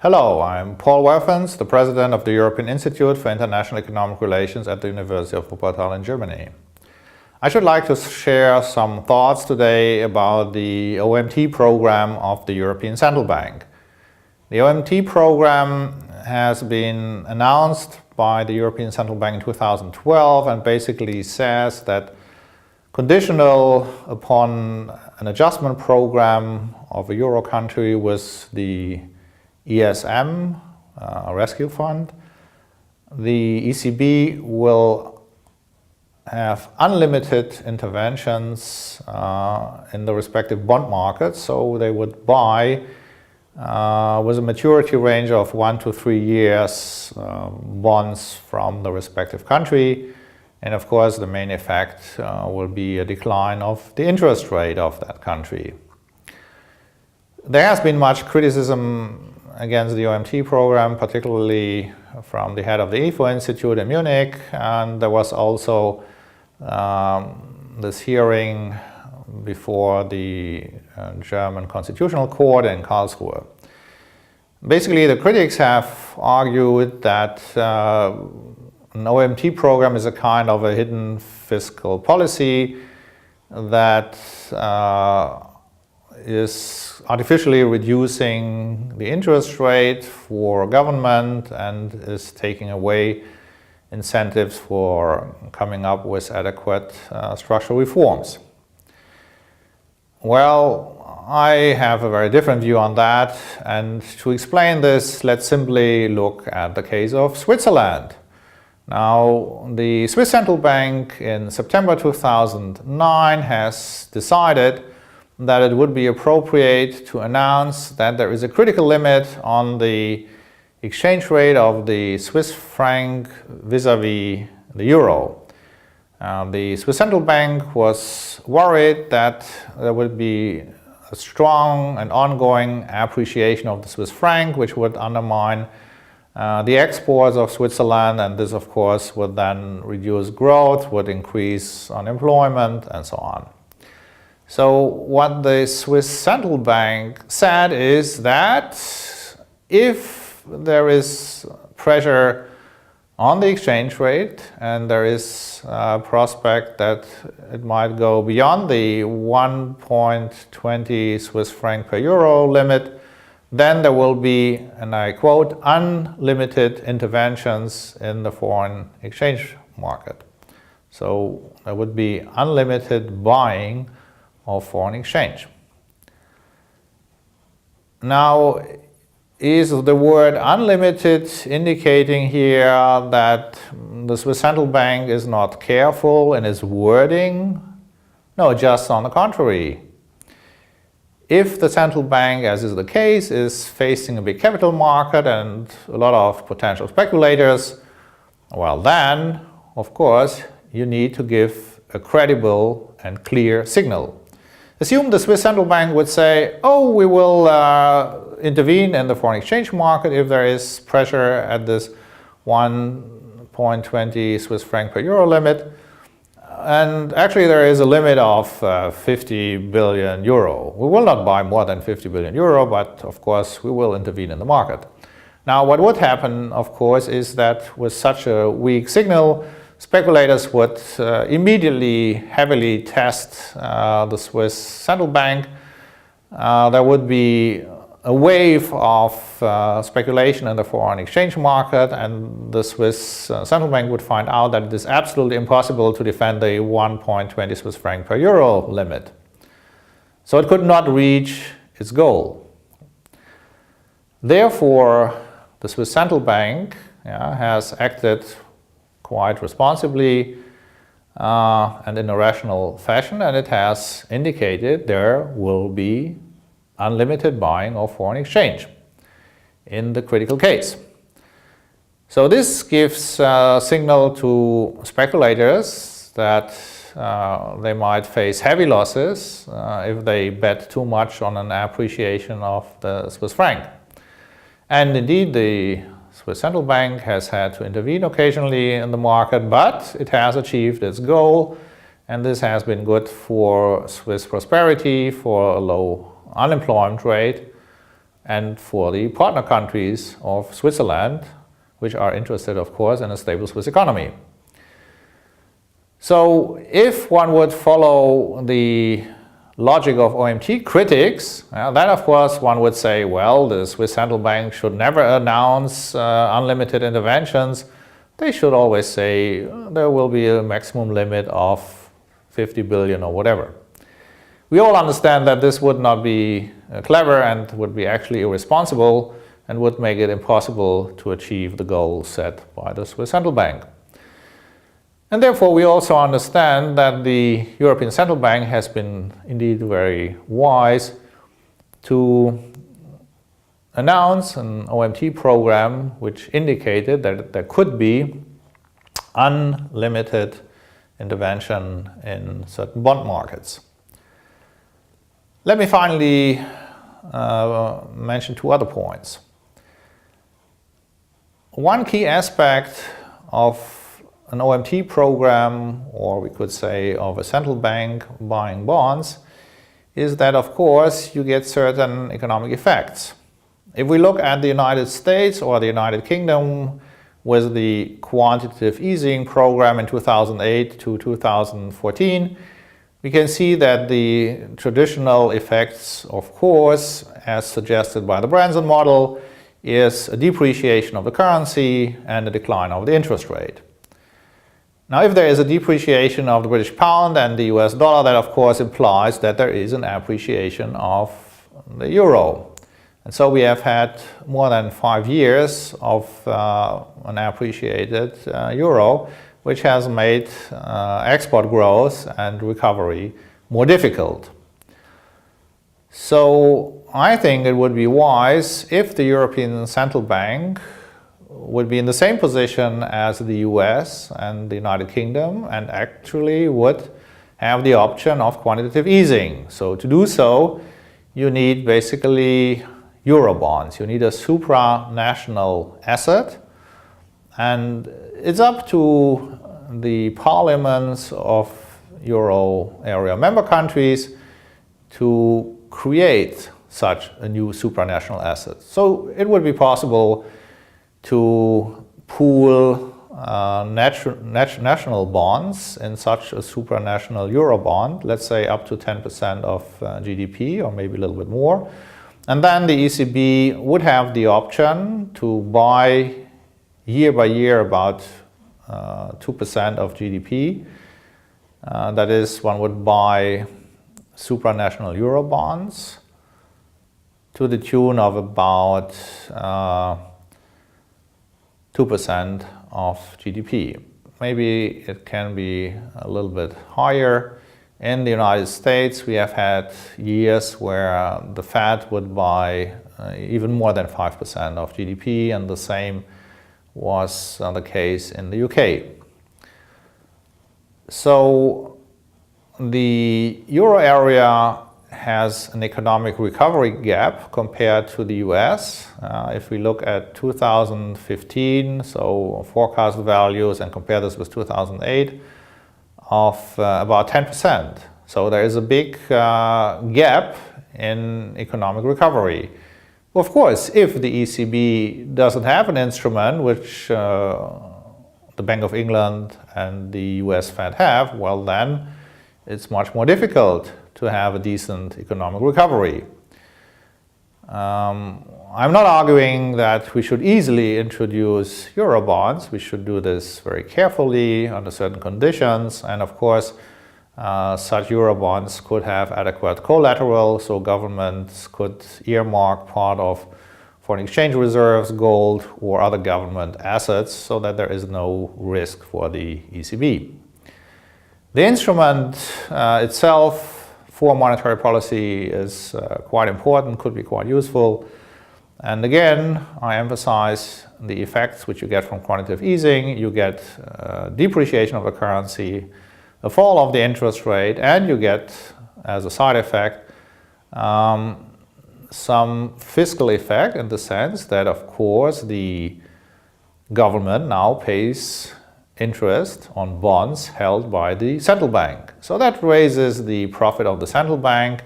Hello, I'm Paul Welfens, the President of the European Institute for International Economic Relations at the University of Wuppertal in Germany. I should like to share some thoughts today about the OMT program of the European Central Bank. The OMT program has been announced by the European Central Bank in 2012 and basically says that conditional upon an adjustment program of a euro country with the ESM, a rescue fund, the ECB will have unlimited interventions in the respective bond markets. So they would buy with a maturity range of 1 to 3 years bonds from the respective country. And of course the main effect will be a decline of the interest rate of that country. There has been much criticism against the OMT program, particularly from the head of the IFO Institute in Munich, and there was also this hearing before the German Constitutional Court in Karlsruhe. Basically, the critics have argued that an OMT program is a kind of a hidden fiscal policy that is artificially reducing the interest rate for government and is taking away incentives for coming up with adequate structural reforms. Well, I have a very different view on that, and to explain this, let's simply look at the case of Switzerland. Now, the Swiss Central Bank in September 2009 has decided that it would be appropriate to announce that there is a critical limit on the exchange rate of the Swiss franc vis-à-vis the euro. The Swiss Central Bank was worried that there would be a strong and ongoing appreciation of the Swiss franc, which would undermine the exports of Switzerland, and this of course would then reduce growth, would increase unemployment and so on. So what the Swiss Central Bank said is that if there is pressure on the exchange rate and there is a prospect that it might go beyond the 1.20 Swiss franc per euro limit, then there will be, and I quote, unlimited interventions in the foreign exchange market. So there would be unlimited buying of foreign exchange. Now, is the word unlimited indicating here that the Swiss Central Bank is not careful in its wording? No, just on the contrary. If the central bank, as is the case, is facing a big capital market and a lot of potential speculators, well then, of course, you need to give a credible and clear signal. Assume the Swiss Central Bank would say, oh, we will intervene in the foreign exchange market if there is pressure at this 1.20 Swiss franc per euro limit. And actually there is a limit of 50 billion euro. We will not buy more than 50 billion euro, but of course we will intervene in the market. Now what would happen, of course, is that with such a weak signal, speculators would immediately heavily test the Swiss Central Bank. There would be a wave of speculation in the foreign exchange market, and the Swiss Central Bank would find out that it is absolutely impossible to defend the 1.20 Swiss franc per euro limit. So it could not reach its goal. Therefore, the Swiss Central Bank has acted quite responsibly and in a rational fashion, and it has indicated there will be unlimited buying of foreign exchange in the critical case. So this gives a signal to speculators that they might face heavy losses if they bet too much on an appreciation of the Swiss franc. And indeed, the Swiss Central Bank has had to intervene occasionally in the market, but it has achieved its goal, and this has been good for Swiss prosperity, for a low unemployment rate, and for the partner countries of Switzerland, which are interested, of course, in a stable Swiss economy. So if one would follow the logic of OMT critics, then of course one would say, well, the Swiss Central Bank should never announce unlimited interventions. They should always say there will be a maximum limit of 50 billion or whatever. We all understand that this would not be clever and would be actually irresponsible and would make it impossible to achieve the goal set by the Swiss Central Bank. And therefore we also understand that the European Central Bank has been indeed very wise to announce an OMT program which indicated that there could be unlimited intervention in certain bond markets. Let me finally mention two other points. One key aspect of an OMT program, or we could say of a central bank buying bonds, is that of course you get certain economic effects. If we look at the United States or the United Kingdom with the quantitative easing program in 2008 to 2014, we can see that the traditional effects, of course, as suggested by the Branson model, is a depreciation of the currency and a decline of the interest rate. Now, if there is a depreciation of the British pound and the US dollar, that of course implies that there is an appreciation of the euro. And so we have had more than 5 years of an appreciated euro, which has made export growth and recovery more difficult. So I think it would be wise if the European Central Bank would be in the same position as the US and the United Kingdom and actually would have the option of quantitative easing. So to do so, you need basically Eurobonds. You need a supranational asset, and it's up to the parliaments of Euro area member countries to create such a new supranational asset. So it would be possible to pool national bonds in such a supranational Eurobond, let's say up to 10% of GDP or maybe a little bit more. And then the ECB would have the option to buy year by year about 2% of GDP. That is, one would buy supranational Eurobonds to the tune of about 2% of GDP. Maybe it can be a little bit higher. In the United States, we have had years where the Fed would buy even more than 5% of GDP, and the same was the case in the UK. So the euro area has an economic recovery gap compared to the US. If we look at 2015, so forecast values, and compare this with 2008, of about 10%. So there is a big gap in economic recovery. Of course, if the ECB doesn't have an instrument which the Bank of England and the US Fed have, well then it's much more difficult to have a decent economic recovery. I'm not arguing that we should easily introduce Eurobonds. We should do this very carefully under certain conditions, and of course such Eurobonds could have adequate collateral, so governments could earmark part of foreign exchange reserves, gold or other government assets, so that there is no risk for the ECB. The instrument itself for monetary policy is quite important, could be quite useful. And again, I emphasize the effects which you get from quantitative easing. You get depreciation of the currency, a fall of the interest rate, and you get, as a side effect, some fiscal effect in the sense that, of course, the government now pays interest on bonds held by the central bank. So that raises the profit of the central bank,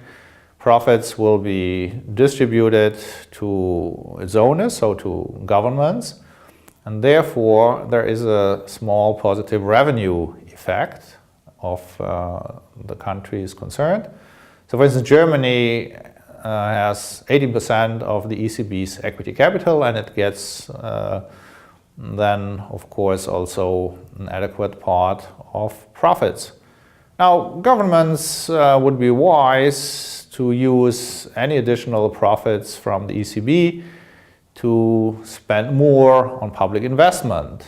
profits will be distributed to its owners, so to governments, and therefore there is a small positive revenue effect of the countries concerned. So for instance, Germany has 80% of the ECB's equity capital, and it gets then of course also an adequate part of profits. Now, governments would be wise to use any additional profits from the ECB to spend more on public investment,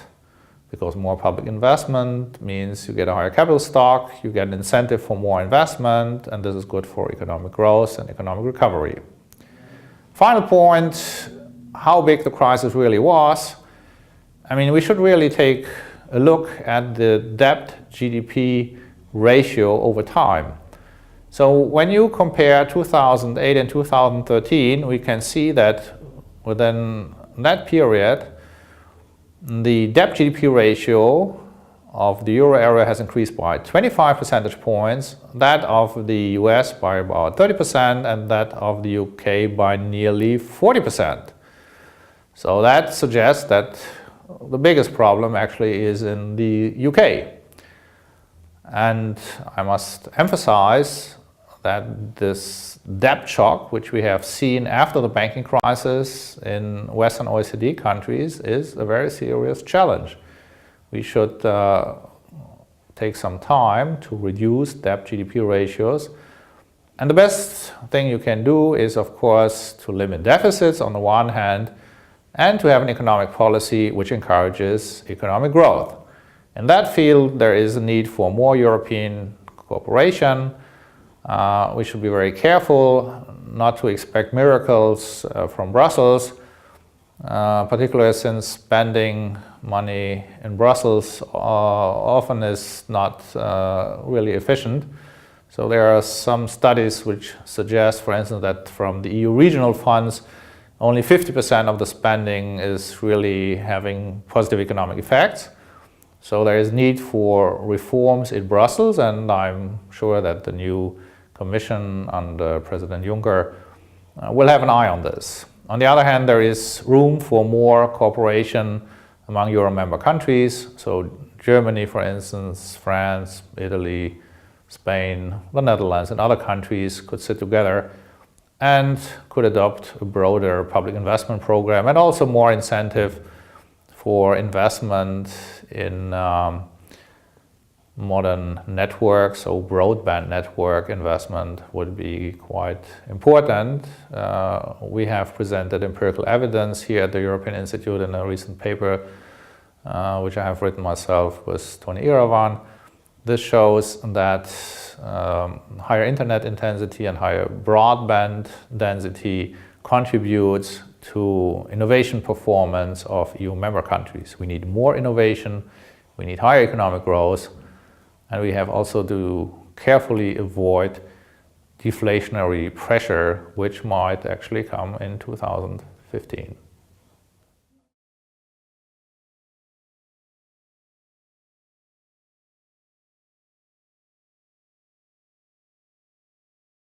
because more public investment means you get a higher capital stock, you get an incentive for more investment, and this is good for economic growth and economic recovery. Final point, how big the crisis really was. I mean, we should really take a look at the debt-GDP ratio over time. So when you compare 2008 and 2013, we can see that within that period, the debt-GDP ratio of the euro area has increased by 25 percentage points, that of the US by about 30%, and that of the UK by nearly 40%. So that suggests that the biggest problem actually is in the UK. And I must emphasize that this debt shock, which we have seen after the banking crisis in Western OECD countries, is a very serious challenge. We should take some time to reduce debt-GDP ratios. And the best thing you can do is, of course, to limit deficits on the one hand, and to have an economic policy which encourages economic growth. In that field, there is a need for more European cooperation. We should be very careful not to expect miracles from Brussels, particularly since spending money in Brussels often is not really efficient. So there are some studies which suggest, for instance, that from the EU regional funds, only 50% of the spending is really having positive economic effects. So there is need for reforms in Brussels, and I'm sure that the new Commission under President Juncker will have an eye on this. On the other hand, there is room for more cooperation among Euro member countries. So Germany, for instance, France, Italy, Spain, the Netherlands, and other countries could sit together and could adopt a broader public investment program, and also more incentive for investment in modern networks. So broadband network investment would be quite important. We have presented empirical evidence here at the European Institute in a recent paper, which I have written myself with Tony Iravan. This shows that higher internet intensity and higher broadband density contributes to innovation performance of EU member countries. We need more innovation, we need higher economic growth, and we have also to carefully avoid deflationary pressure, which might actually come in 2015.